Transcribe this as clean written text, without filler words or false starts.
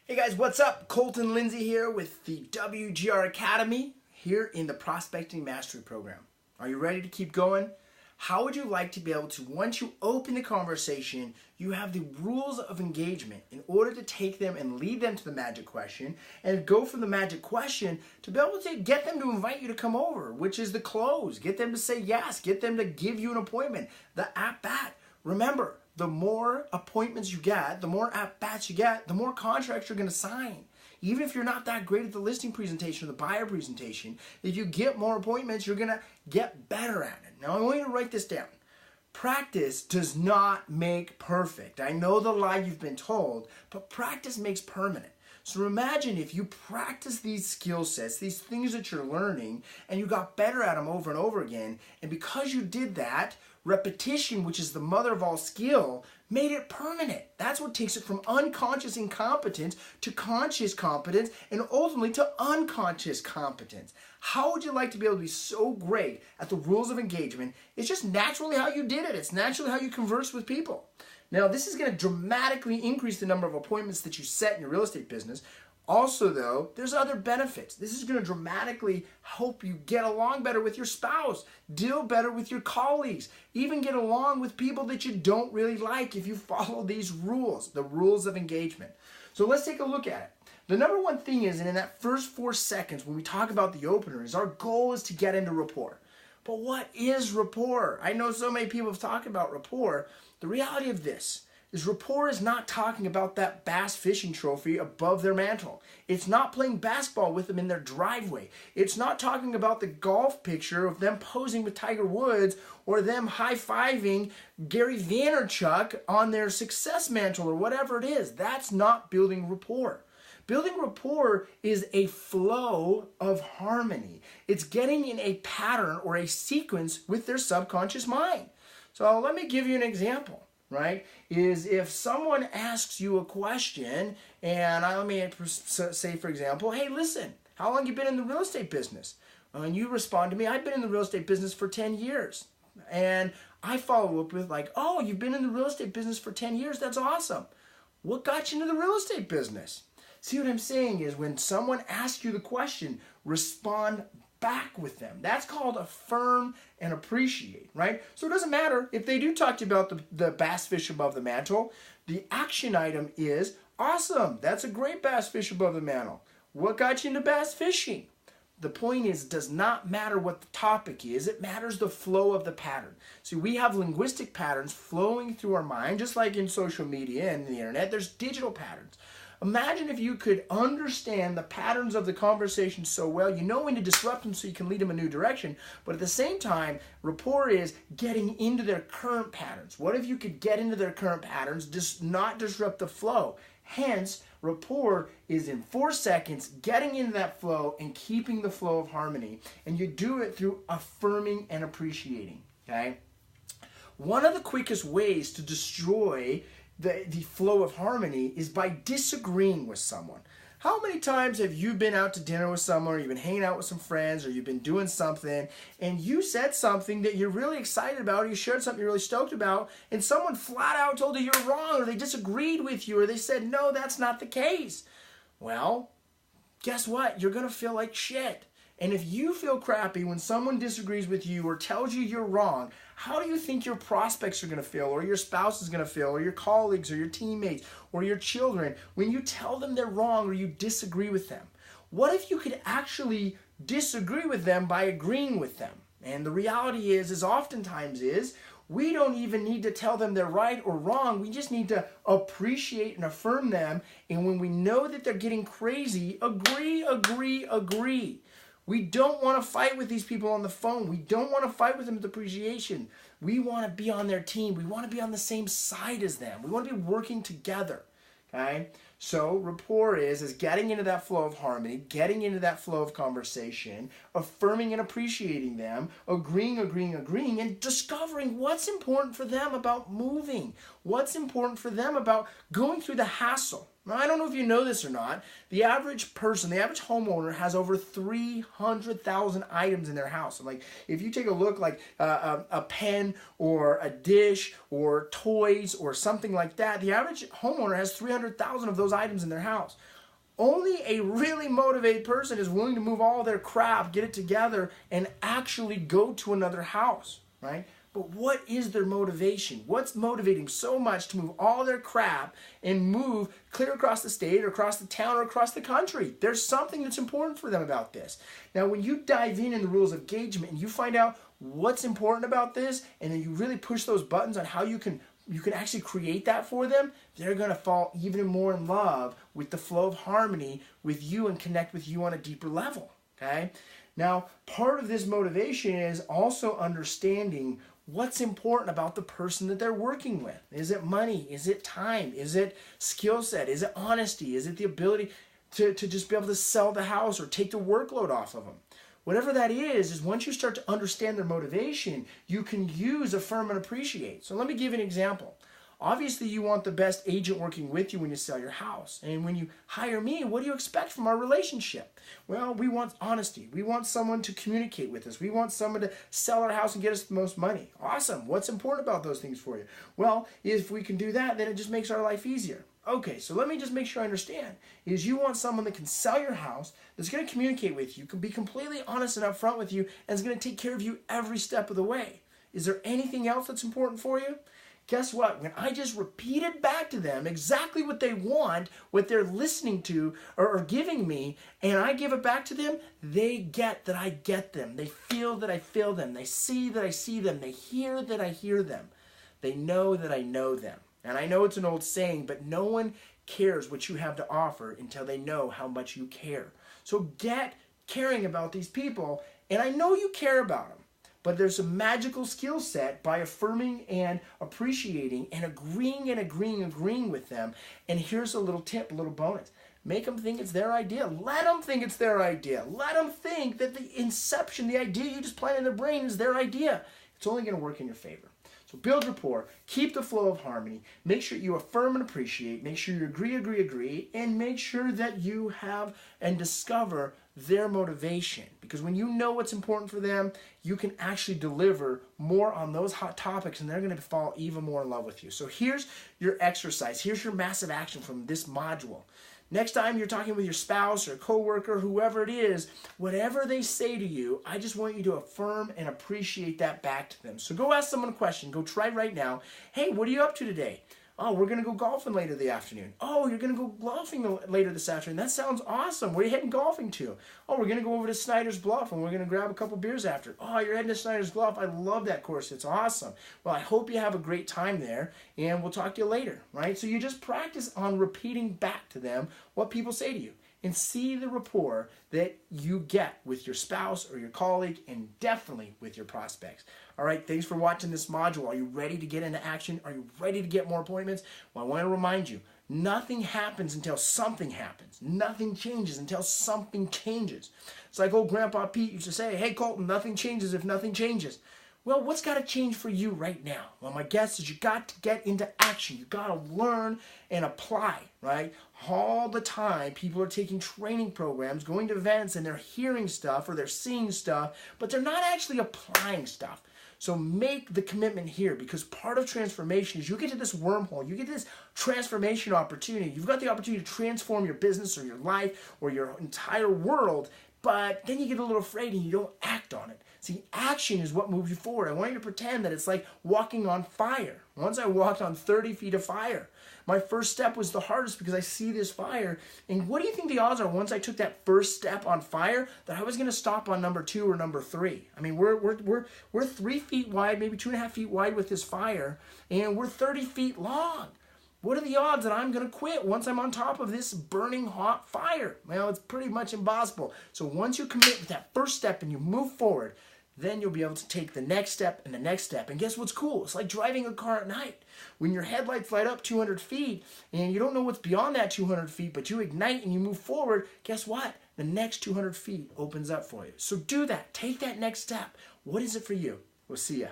Hey guys, what's up? Colton, Lindsay here with the WGR Academy here in the Prospecting Mastery Program. Are you ready to keep going? How would you like to be able to, once you open the conversation, you have the rules of engagement in order to take them and lead them to the magic question and go from the magic question to be able to get them to invite you to come over, which is the close. Get them to say yes. Get them to give you an appointment, the at-bat. Remember, the more appointments you get, the more at-bats you get, the more contracts you're going to sign. Even if you're not that great at the listing presentation or the buyer presentation, if you get more appointments, you're going to get better at it. Now, I want you to write this down. Practice does not make perfect. I know the lie you've been told, but practice makes permanent. So imagine if you practice these skill sets, these things that you're learning, and you got better at them over and over again, and because you did that, repetition, which is the mother of all skill, made it permanent. That's what takes it from unconscious incompetence to conscious competence and ultimately to unconscious competence. How would you like to be able to be so great at the rules of engagement? It's just naturally how you did it. It's naturally how you converse with people. Now, this is going to dramatically increase the number of appointments that you set in your real estate business. Also, though, there's other benefits. This is going to dramatically help you get along better with your spouse, deal better with your colleagues, even get along with people that you don't really like if you follow these rules, the rules of engagement. So let's take a look at it. The number one thing is, and in that first 4 seconds when we talk about the opener, is our goal is to get into rapport. But what is rapport? I know so many people have talked about rapport. The reality of this is rapport is not talking about that bass fishing trophy above their mantle. It's not playing basketball with them in their driveway. It's not talking about the golf picture of them posing with Tiger Woods or them high-fiving Gary Vaynerchuk on their success mantle or whatever it is. That's not building rapport. Building rapport is a flow of harmony. It's getting in a pattern or a sequence with their subconscious mind. So let me give you an example. Right, is if someone asks you a question, and let me say, for example, hey, listen, how long have you been in the real estate business? And you respond to me, I've been in the real estate business for 10 years. And I follow up with like, oh, you've been in the real estate business for 10 years? That's awesome. What got you into the real estate business? See, what I'm saying is when someone asks you the question, respond back with them. That's called affirm and appreciate, right? So it doesn't matter if they do talk to you about the bass fish above the mantle. The action item is, awesome, that's a great bass fish above the mantle. What got you into bass fishing? The point is, it does not matter what the topic is. It matters the flow of the pattern. See, we have linguistic patterns flowing through our mind, just like in social media and the internet, there's digital patterns. Imagine if you could understand the patterns of the conversation so well, you know when to disrupt them so you can lead them a new direction, but at the same time, rapport is getting into their current patterns. What if you could get into their current patterns, not disrupt the flow? Hence, rapport is in 4 seconds, getting into that flow and keeping the flow of harmony. And you do it through affirming and appreciating, okay? One of the quickest ways to destroy the flow of harmony is by disagreeing with someone. How many times have you been out to dinner with someone, or you've been hanging out with some friends, or you've been doing something, and you said something that you're really excited about, or you shared something you're really stoked about, and someone flat out told you you're wrong, or they disagreed with you, or they said, no, that's not the case. Well, guess what? You're going to feel like shit. And if you feel crappy when someone disagrees with you or tells you you're wrong, how do you think your prospects are going to feel, or your spouse is going to feel, or your colleagues, or your teammates, or your children when you tell them they're wrong or you disagree with them? What if you could actually disagree with them by agreeing with them? And the reality is oftentimes we don't even need to tell them they're right or wrong. We just need to appreciate and affirm them. And when we know that they're getting crazy, agree. We don't want to fight with these people on the phone. We don't want to fight with them with appreciation. We want to be on their team. We want to be on the same side as them. We want to be working together, okay? So rapport is getting into that flow of harmony, getting into that flow of conversation, affirming and appreciating them, agreeing, and discovering what's important for them about moving, what's important for them about going through the hassle. Now, I don't know if you know this or not. The average person, the average homeowner has over 300,000 items in their house. And like, if you take a look, like a pen or a dish or toys or something like that, the average homeowner has 300,000 of those items in their house. Only a really motivated person is willing to move all their crap, get it together, and actually go to another house, right? But what is their motivation? What's motivating so much to move all their crap and move clear across the state or across the town or across the country? There's something that's important for them about this. Now, when you dive in the rules of engagement and you find out what's important about this, and then you really push those buttons on how you can actually create that for them, they're going to fall even more in love with the flow of harmony with you and connect with you on a deeper level, okay? Now, part of this motivation is also understanding what's important about the person that they're working with. Is it money? Is it time? Is it skill set? Is it honesty? Is it the ability to just be able to sell the house or take the workload off of them? Whatever that is once you start to understand their motivation, you can use affirm and appreciate. So let me give you an example. Obviously, you want the best agent working with you when you sell your house. And when you hire me, what do you expect from our relationship? Well, we want honesty. We want someone to communicate with us. We want someone to sell our house and get us the most money. Awesome. What's important about those things for you? Well, if we can do that, then it just makes our life easier. Okay, so let me just make sure I understand. Is you want someone that can sell your house, that's going to communicate with you, can be completely honest and upfront with you, and is going to take care of you every step of the way. Is there anything else that's important for you? Guess what? When I just repeated back to them exactly what they want, what they're listening to or giving me, and I give it back to them, they get that I get them. They feel that I feel them. They see that I see them. They hear that I hear them. They know that I know them. And I know it's an old saying, but no one cares what you have to offer until they know how much you care. So get caring about these people, and I know you care about them. But there's a magical skill set by affirming and appreciating and agreeing with them. And here's a little tip, a little bonus. Make them think it's their idea. Let them think it's their idea. Let them think that the inception, the idea you just planted in their brain is their idea. It's only going to work in your favor. So build rapport, keep the flow of harmony, make sure you affirm and appreciate, make sure you agree, and make sure that you have and discover their motivation. Because when you know what's important for them, you can actually deliver more on those hot topics, and they're going to fall even more in love with you. So here's your exercise. Here's your massive action from this module. Next time you're talking with your spouse or coworker, whoever it is, whatever they say to you, I just want you to affirm and appreciate that back to them. So go ask someone a question. Go try right now. Hey, what are you up to today? Oh, we're going to go golfing later the afternoon. Oh, you're going to go golfing later this afternoon. That sounds awesome. Where are you heading golfing to? Oh, we're going to go over to Snyder's Bluff, and we're going to grab a couple beers after. Oh, you're heading to Snyder's Bluff. I love that course. It's awesome. Well, I hope you have a great time there, and we'll talk to you later, right? So you just practice on repeating back to them what people say to you, and see the rapport that you get with your spouse or your colleague, and definitely with your prospects. All right, thanks for watching this module. Are you ready to get into action? Are you ready to get more appointments? Well, I want to remind you, nothing happens until something happens. Nothing changes until something changes. It's like old Grandpa Pete used to say, hey, Colton, nothing changes if nothing changes. Well, what's got to change for you right now? Well, my guess is you got to get into action. You got to learn and apply, right? All the time, people are taking training programs, going to events, and they're hearing stuff or they're seeing stuff, but they're not actually applying stuff. So make the commitment here, because part of transformation is you get to this wormhole, you get this transformation opportunity. You've got the opportunity to transform your business or your life or your entire world, but then you get a little afraid and you don't act on it. See, action is what moves you forward. I want you to pretend that it's like walking on fire. Once I walked on 30 feet of fire. My first step was the hardest because I see this fire. And what do you think the odds are once I took that first step on fire that I was going to stop on number 2 or number 3? I mean, we're 3 feet wide, maybe 2.5 feet wide with this fire, and we're 30 feet long. What are the odds that I'm going to quit once I'm on top of this burning hot fire? Well, it's pretty much impossible. So once you commit with that first step and you move forward, then you'll be able to take the next step and the next step. And guess what's cool? It's like driving a car at night. When your headlights light up 200 feet and you don't know what's beyond that 200 feet, but you ignite and you move forward, guess what? The next 200 feet opens up for you. So do that. Take that next step. What is it for you? We'll see ya.